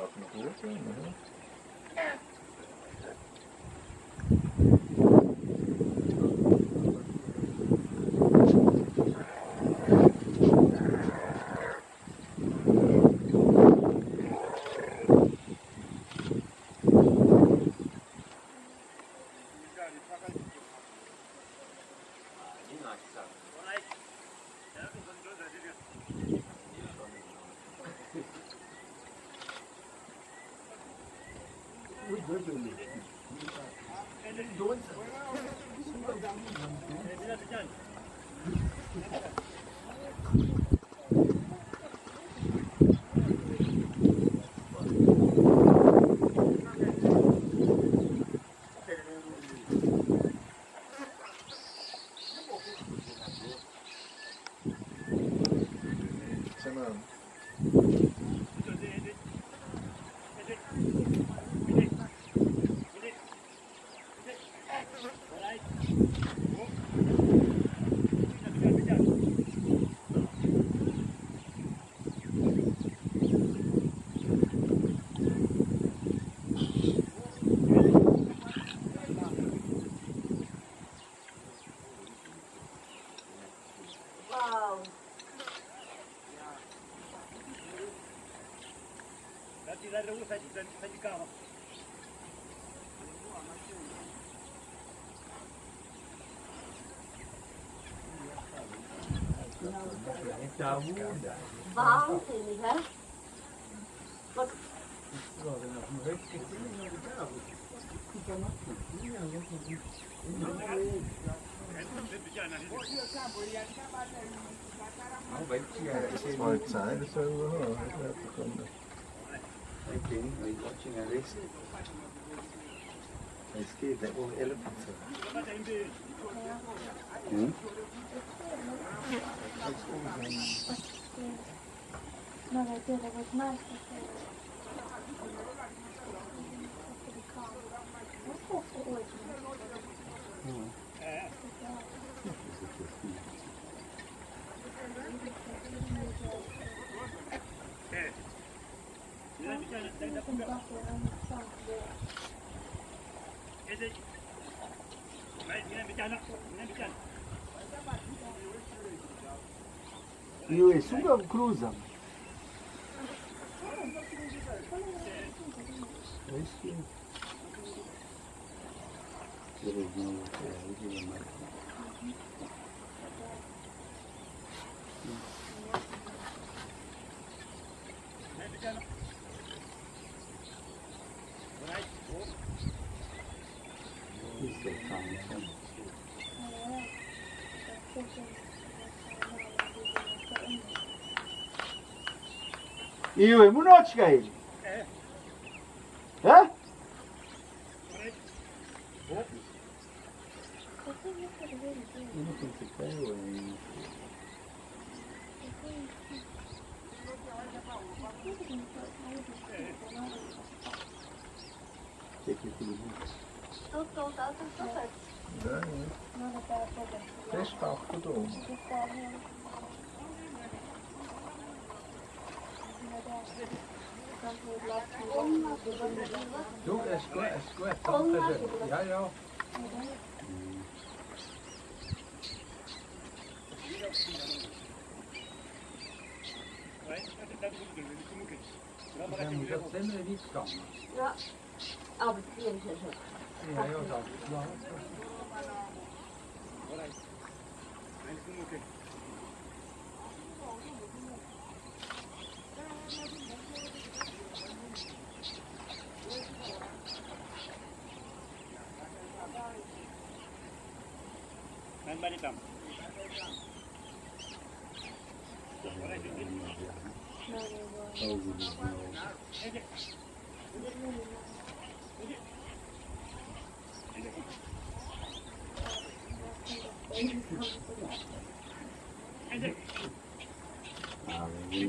gaat nog goed. Waanzinnig, hè? Wat? White side is over. Hey King, are you watching a race? I scared that all elephants are. Hmm? No, they did. It was nice to see. What's that for origin? Io su cruza. Io mu noć ga ili? Ha? Het is afgedoen. Doe es squat. Ja, ja. Dan moet dat slimmer niet kan. Ja. Oh, het is zo. Ja, ja, dat.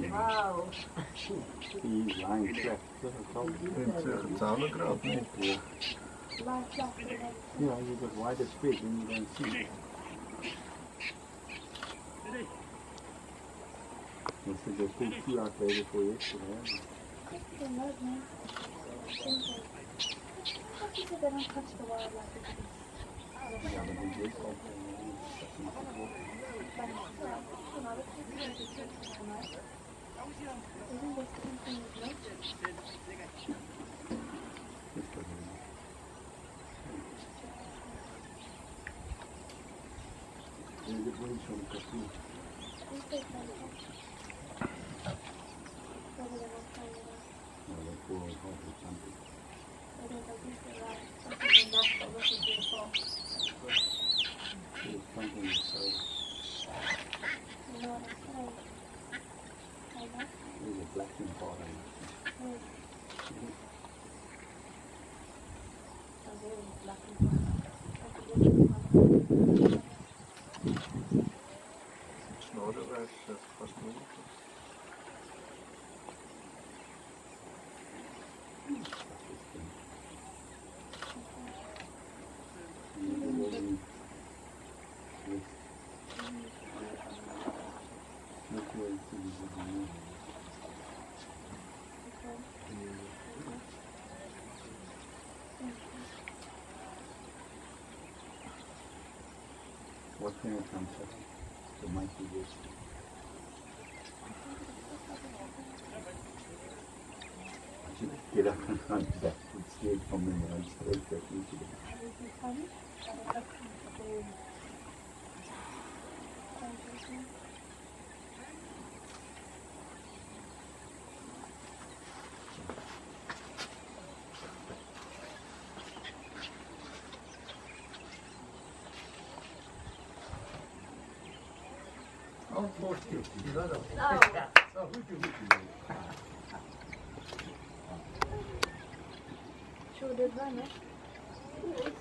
Wauw. He's lying flat. Het zauberkraut niet. Yeah, you got wider space and you don't see it. Dus je pulled two out there before yesterday. Det är nöjd med. Jag tycker det är de första varorna. Ja, men det blir så. Det blir inte så mycket tid. Ja, det får ha det samtidigt. Det är something inside. There's a black and bottom. Snarare värst fast nog. What kind of concept? The might be this. I should get up and run back to the stage from him and straight back into the Ja, två stycken. Ja, då. Ja. Ja, mycket. Tror du det var med? Mm.